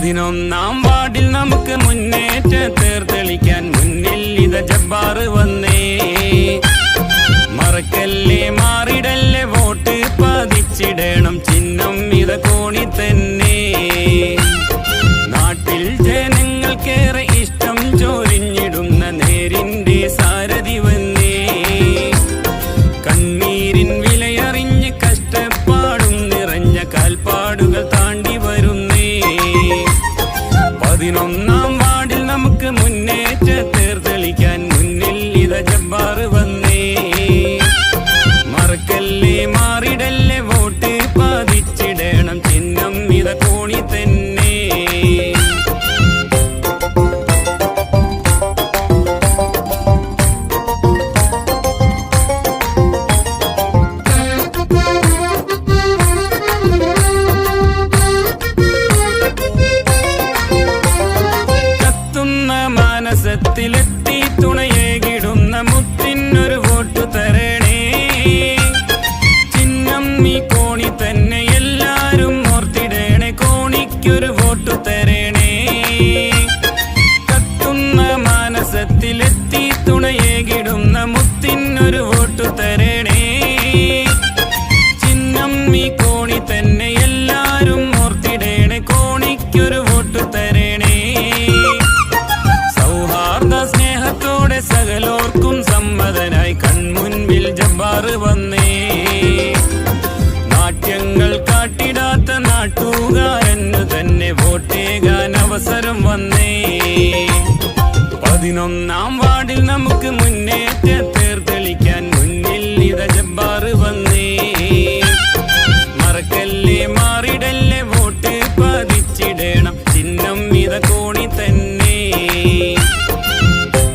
11-ാം വാർഡിൽ നമുക്ക് മുന്നേറ്റ തേർത്തെളിക്കാൻ മുന്നിൽ ഇത ജബ്ബാറ് വന്നേ. മറക്കല്ലേ മാറിടല്ലേ വോട്ട് പതിച്ചിടണം, ചിഹ്നം ഇത കോണി തന്നെ. നാട്ടിൽ ജനങ്ങൾക്കേറെ ഇഷ്ടം ചൊരിഞ്ഞിടുന്ന നേരിന്റെ സാരഥി വന്നേ. കണ്ണീരിൻ വിലയറിഞ്ഞ് കഷ്ടപ്പാടും നിറഞ്ഞ കാൽപ്പാടുകൾ താണ്ടി വരുന്നേ. 11-ാം വാർഡിൽ നമുക്ക് മുന്നേറ്റ തേർത്തെളിക്കാൻ മുന്നിൽ ഇത ജബ്ബാറ് വന്നേ. മറക്കല്ലേ മാറിടല്ലേ വോട്ട് പതിച്ചിടണം, ചിഹ്നം ഇത കോണി തന്നെ. മനസത്തിലെത്തി തുണയേകിടുന്ന മുത്തിനൊരു വോട്ടു തരണേ. ചിഹ്നം ഈ കോണി തന്നെ, എല്ലാരും ഓർത്തിടണേ, കോണിക്കൊരു വോട്ടു തരണേ. കത്തുന്ന മനസത്തിലെത്തി തുണയേകിടുന്ന മുത്തിനൊരു വോട്ടു തരണേ. ചിഹ്നം ഈ കോണി തന്നെ, എല്ലാരും ഓർത്തിടണേ, കോണിക്കൊരു വോട്ടു തരണേ. സ്നേഹത്തോടെ സകലോർക്കും സമ്മതനായി കൺമുൻപിൽ ജബ്ബാറ് വന്നേ. നാട്യങ്ങൾ കാട്ടിടാത്ത നാട്ടുകാരനു തന്നെ വോട്ടേകാൻ അവസരം വന്നേ. 11-ാം വാർഡിൽ നമുക്ക് മുന്നേറ്റ